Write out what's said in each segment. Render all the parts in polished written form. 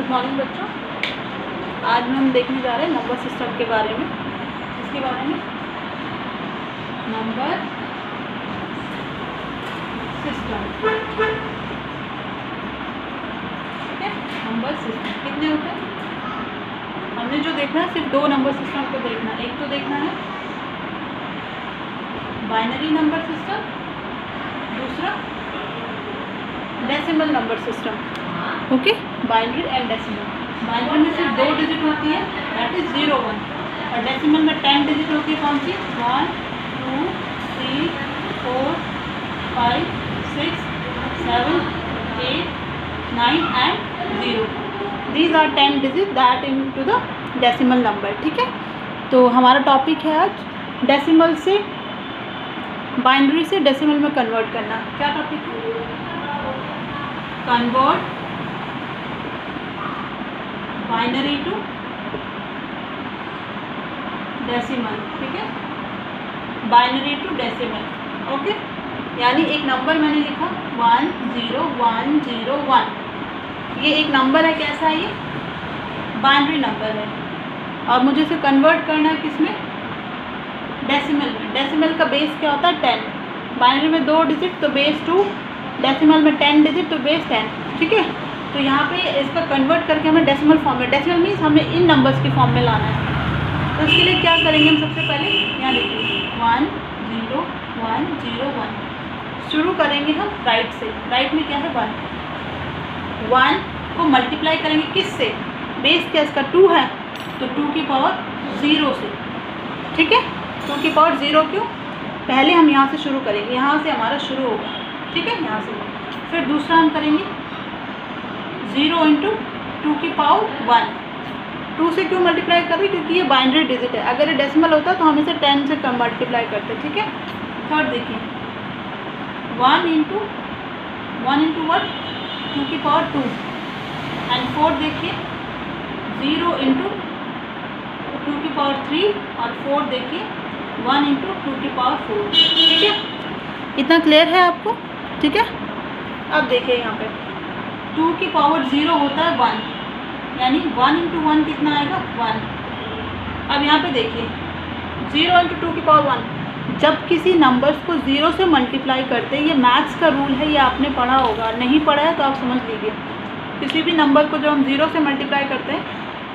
Good morning बच्चों। आज हम देखने जा रहे हैं नंबर सिस्टम के बारे में। इसके बारे में नंबर सिस्टम, ठीक है। नंबर सिस्टम कितने होते हैं? हमने जो देखना है सिर्फ दो नंबर सिस्टम को देखना है। एक तो देखना है बाइनरी नंबर सिस्टम, दूसरा decimal number system. Okay, binary and decimal. Binary में सिर्फ 2 डिजिट होती है, दैट इज 0 1, और डेसिमल में 10 डिजिट होती है। कौन सी? 1 2 3 4 5 6 7 8 9 and 0। These are 10 digit that in to the decimal number, ठीक है। तो हमारा टॉपिक है आज डेसिमल से बाइनरी से डेसिमल में कन्वर्ट करना। क्या टॉपिक है? कन्वर्ट बाइनरी टू डेसिमल, ठीक है। Binary to decimal, okay. यानी एक नंबर मैंने लिखा 1 0 1 0 1, ये एक नंबर है। कैसा है ये? बाइनरी नंबर है, और मुझे इसे कन्वर्ट करना है किसमें? डेसिमल में। डेसिमल का बेस क्या होता है? 10। बाइनरी में 2 डिजिट तो बेस 2, डेसिमल में 10 डिजिट तो बेस 10, ठीक है। तो यहाँ पे इसका कन्वर्ट करके हमें डेसिमल फॉर्म में, डेसिमल मीन्स हमें इन नंबर्स की फॉर्म में लाना है। तो इसके लिए क्या करेंगे हम? सबसे पहले यहाँ देखिए 1 0 1 0 1। शुरू करेंगे हम राइट से। राइट में क्या है? 1 को मल्टीप्लाई करेंगे किस से? बेस क्या इसका? 2 है, तो 2 की पावर 0 से, ठीक है। 2 की पावर 0 क्यों? पहले हम यहाँ से शुरू करेंगे, यहाँ से हमारा शुरू होगा, ठीक है, यहाँ से। फिर दूसरा हम करेंगे 0 इंटू 2 की पावर 1। 2 से क्यों मल्टीप्लाई कर रहे हैं? क्योंकि ये बाइनरी डिजिट है। अगर ये डेसिमल होता तो हम इसे 10 से कम मल्टीप्लाई करते, ठीक है। थर्ड देखिए 1 इंटू 1 2 की पावर 2, एंड फोर्थ देखिए 0 इंटू 2 की पावर 3, और फोर्थ देखिए 1 इंटू 2 की पावर 4, ठीक है। इतना क्लियर है आपको? ठीक है। अब देखिए यहाँ पे 2 की पावर 0 होता है 1, यानी 1 इंटू 1 कितना आएगा? 1। अब यहाँ पे देखिए 0 इंटू 2 की पावर 1। जब किसी नंबर्स को 0 से मल्टीप्लाई करते हैं, ये मैथ्स का रूल है, ये आपने पढ़ा होगा। नहीं पढ़ा है तो आप समझ लीजिए। किसी भी नंबर को जब हम 0 से मल्टीप्लाई करते हैं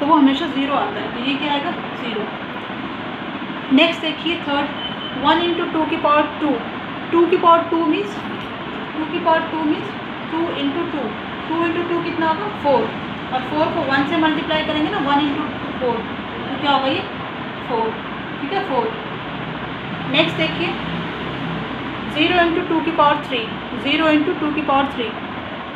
तो वो हमेशा 0 आता है, तो ये क्या आएगा? 0। नेक्स्ट देखिए थर्ड 1 इंटू 2 की पावर 2। 2 की पावर 2 मीन्स 2 की पावर 2 मीन्स 2 इंटू 2। 2 इंटू 2 कितना होगा? 4, और 4 को 1 से मल्टीप्लाई करेंगे ना, 1 इंटू 4, तो क्या होगा? ये 4, ठीक है, 4। नेक्स्ट देखिए 0 इंटू 2 की पावर 3। 0 इंटू 2 की पावर 3,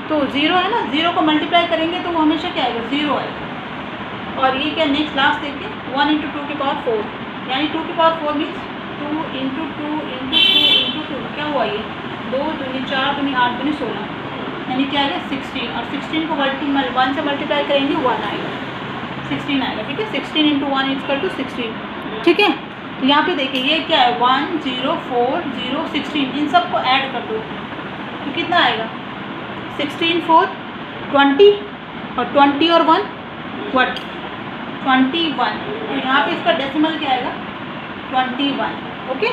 तो 0 है ना, 0 को मल्टीप्लाई करेंगे तो वो हमेशा क्या आएगा? 0 आएगा। और ये क्या? नेक्स्ट लास्ट देखिए 1 इंटू 2 की पावर 4, यानी 2 की power 4 means 2 into 2 into 2 into 2, क्या हुआ? ये 2 दूनी 4 दूनी 8 दूनी 16, यानी क्या आएगा? 16। और 16 को 1 से मल्टीप्लाई करेंगे 1 आएगा, 16 आएगा, ठीक है। 16 इंटू 1 इक्वल टू 16, ठीक है। तो यहाँ पे देखिए ये क्या है? 1 0 4 0 16, इन सबको ऐड कर दो तो कितना आएगा? 16 4 20, और 20 और 1 what? 21। तो यहाँ पे इसका डेसिमल क्या आएगा? 21, okay.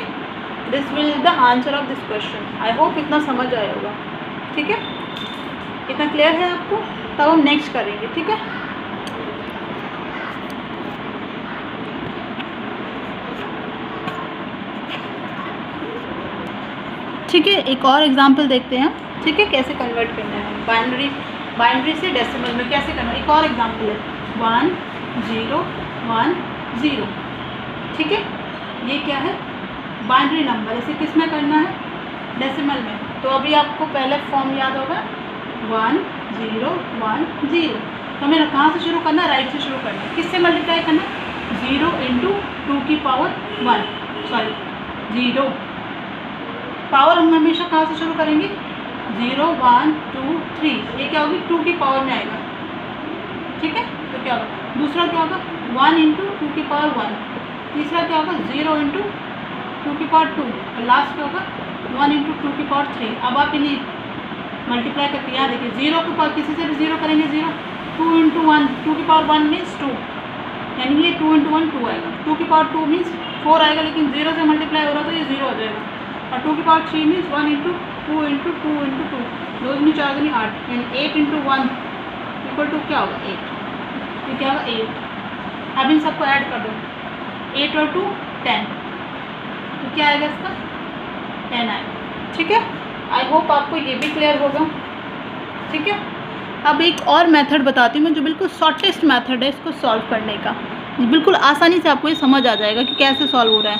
This will the answer of this question. I hope इतना समझ आया होगा, ठीक है। इतना क्लियर है आपको? तब हम नेक्स्ट करेंगे, ठीक है। ठीक है, एक और एग्जांपल देखते हैं, ठीक है, कैसे कन्वर्ट करना है बाइनरी से डेसिमल में कैसे करना है। एक और एग्जांपल है 1 0 1 0, ठीक है। ये क्या है? Binary number. इसे किस में करना है? डेसिमल में। तो अभी आपको पहले फॉर्म याद होगा 1 0 1 0। तो हमें कहाँ से शुरू करना है? राइट से शुरू करना है। किससे मल्टीप्लाई करना है? 0 इंटू 2 की पावर 1, सॉरी 0। पावर हम हमेशा कहाँ से शुरू करेंगे? 0 1 2 3, ये क्या होगी? 2 की पावर में आएगा, ठीक है। तो क्या होगा? दूसरा क्या होगा? 1 इंटू 2 की पावर 1। तीसरा क्या होगा? 0 इंटू 2 की पावर 2, और लास्ट क्या होगा? 1 इंटू 2 की पावर 3। अब आप इन्हें मल्टीप्लाई करके यहाँ देखिए 0 के पावर किसी से भी 0 करेंगे 0, 2 इंटू 1, 2 की पावर 1 मीन्स 2, यानी ये 2 इंटू 1 2 आएगा। 2 की पावर 2 मीन्स 4 आएगा, लेकिन 0 से मल्टीप्लाई हो रहा तो ये 0 हो जाएगा। और 2 की power 3 means 1 into 2 into 2 into 2, 2 दूनी 4 दूनी 8, यानी 8 इंटू 1 इक्वल टू क्या होगा 8। ये क्या होगा 8। अब इन सबको ऐड कर दो, 8 और 2 10, तो क्या आएगा इसका 10 आएगा। ठीक है, आई होप आपको ये भी क्लियर होगा। ठीक है, अब एक और मेथड बताती हूँ मैं, जो बिल्कुल शॉर्टेस्ट मेथड है इसको सॉल्व करने का। बिल्कुल आसानी से आपको ये समझ आ जाएगा कि कैसे सॉल्व हो रहा है।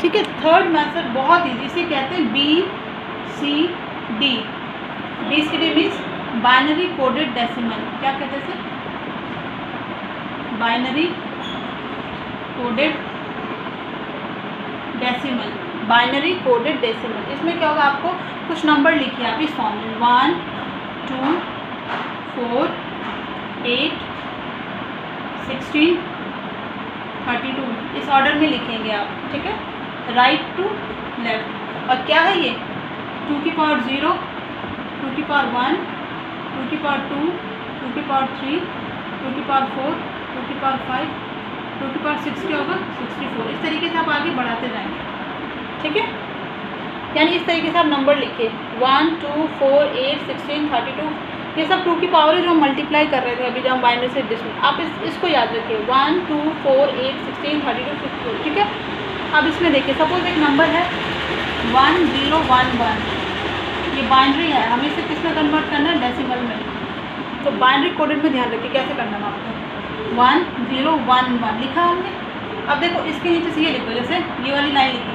ठीक है, थर्ड मेथड बहुत ईजी, इसे कहते हैं BCD। BCD means binary coded decimal. क्या कहते हैं? Binary coded decimal, binary coded decimal. इसमें क्या होगा, आपको कुछ नंबर लिखिए आप इस फॉर्म में 1 2 4 8 16 32, इस ऑर्डर में लिखेंगे आप। ठीक है, राइट टू लेफ्ट। और क्या है ये 2 की पावर 0, 2 की पावर 1, 2 की पावर 2, 2 की पावर 3, 2 की पावर 4, 2 की पावर 5, 2 की पावर 6 क्या होगा 64। इस तरीके से आप आगे बढ़ाते जाएंगे। ठीक है, यानी इस तरीके से आप नंबर लिखिए 1 2 4 8 16 32, ये सब 2 की पावर है जो हम मल्टीप्लाई कर रहे थे अभी, जब हम बाइनरी से डेसिमल। आप इसको याद रखिए 1 2 4 8 16 32 64। ठीक है, अब इसमें देखिए सपोज एक नंबर है 1011, ये बाइनरी है, हमें इसे किस में कन्वर्ट करना है डेसिमल में। तो बाइनरी कोडेड में ध्यान रखिए कैसे करना है आपको। 1011 लिखा हमने। अब देखो इसके नीचे से ये लिखो, जैसे ये वाली लाइन लिखो,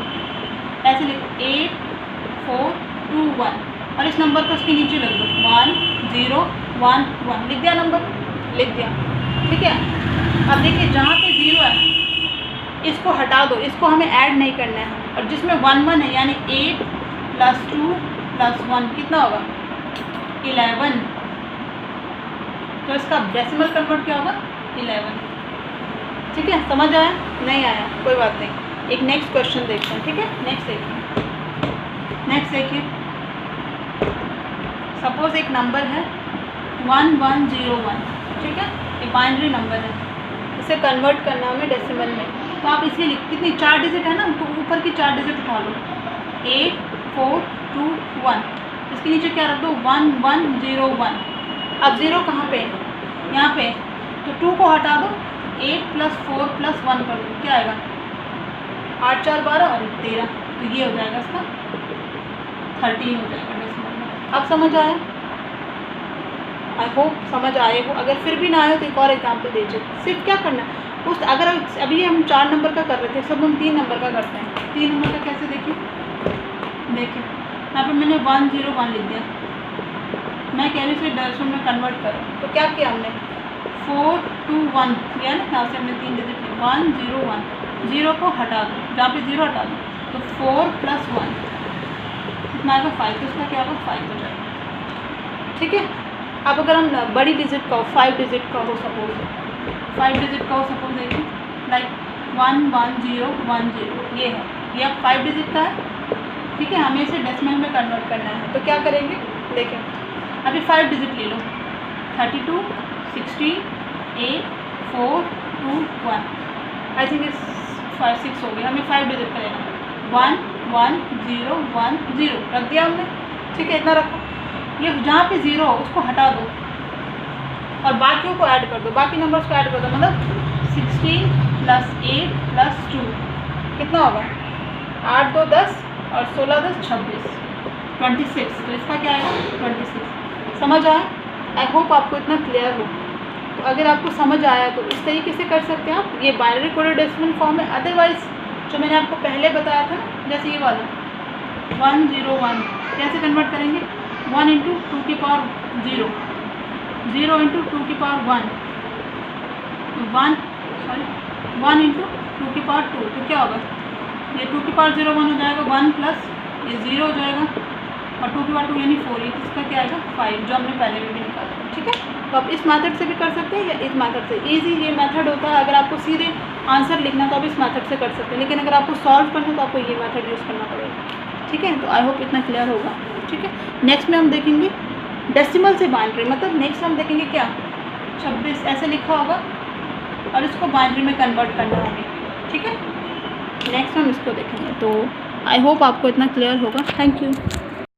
ऐसे लिखो 8 4 2 1, और इस नंबर को उसके नीचे लिख दो 1011। लिख दिया नंबर, लिख दिया। ठीक है, अब देखिए जहाँ पे 0 है इसको हटा दो, इसको हमें ऐड नहीं करना है। और जिसमें 1 1 है, यानी 8 + 2 + 1 कितना होगा 11। तो इसका डेसिमल कन्वर्ट क्या होगा 11। ठीक है, समझ आया? नहीं आया कोई बात नहीं, एक नेक्स्ट क्वेश्चन देखते हैं। ठीक है, नेक्स्ट देखिए सपोज एक नंबर है 1101। ठीक है, ये बाइनरी नंबर है, इसे कन्वर्ट करना हमें डेसिमल में। तो आप इसे कितनी 4 डिजिट है ना, तो ऊपर की 4 डिजिट उठा लो 8 4 2 1, इसके नीचे क्या रख दो 1101। अब 0 कहाँ पे है, यहाँ पे, तो 2 को हटा दो, 8 + 4 + 1 कर दो, क्या आएगा 8 4 12 और 13, तो ये हो जाएगा इसका 13 हो जाएगा डेसिमल में। अब समझ आया? आई होप समझ आए हो। अगर फिर भी ना आए तो एक और एग्जाम्पल दीजिए। सिर्फ क्या करना है उस, अगर अभी हम 4 नंबर का कर रहे थे, सब हम 3 नंबर का करते हैं। 3 नंबर का कैसे देखिए यहाँ पर मैंने 101 लिख दिया, मैं कह रही हूँ डेसिमल में कन्वर्ट करो। तो क्या किया हमने 4 2 1 किया ना, यहाँ से हमने 3 डिजिट ली 101, 0 को हटा दो, जहाँ पे 0 हटा दो, तो 4 + 1 कितना आएगा 5, तो उसका क्या होगा 5 हो जाएगा। ठीक है, अब अगर हम बड़ी डिजिट का हो, 5 डिजिट का हो, सपोज 5 डिजिट का हो, सपोज देखिए लाइक 11010, ये है, ये अब 5 डिजिट का है। ठीक है, हमें इसे डेसिमल में कन्वर्ट करना है, तो क्या करेंगे देखें, अभी 5 डिजिट ले लो 32 16 8 4 2 1, आई थिंक इस 5 6 हो गया। हमें 5 डिजिट का लेना 1 1 0 1 0 रख दिया हमने। ठीक है, इतना रखो। ये जहाँ पे 0 हो उसको हटा दो और बाकियों को ऐड कर दो, बाकी नंबर्स को ऐड कर दो, मतलब 16 + 8 + 2 कितना होगा 8 2 10 और 16 10 26 26। तो इसका क्या आएगा 26। समझ आया? आई होप आपको इतना क्लियर हो। तो अगर आपको समझ आया तो इस तरीके से कर सकते हैं आप, ये बाइनरी कोडेड डेसिमल फॉर्म है। अदरवाइज जो मैंने आपको पहले बताया था, जैसे ये वाला 101 कैसे कन्वर्ट करेंगे 1 × 2 की पावर 0, 0 × 2 की पावर 1 × 2 की पावर 2, तो क्या होगा ये 2 की पावर 0 1 हो जाएगा, 1 प्लस ये 0 हो जाएगा और 2 की पावर 2 यानी 4, ये इसका क्या आएगा 5, जो हमने पहले में भी निकाला। ठीक है, तो आप इस मेथड से भी कर सकते हैं या इस मेथड से। ईजी ये मेथड होता है, अगर आपको सीधे आंसर लिखना तो आप इस मेथड से कर सकते हैं, लेकिन अगर आपको सॉल्व करना तो आपको ये मेथड यूज़ करना पड़ेगा। ठीक है, तो आई होप इतना क्लियर होगा। ठीक है, नेक्स्ट में हम देखेंगे डेसिमल से बाइनरी, मतलब नेक्स्ट हम देखेंगे क्या 26 ऐसे लिखा होगा और इसको बाइनरी में कन्वर्ट करना होगी, ठीक है। नेक्स्ट हम इसको देखेंगे। तो आई होप आपको इतना क्लियर होगा। Thank you.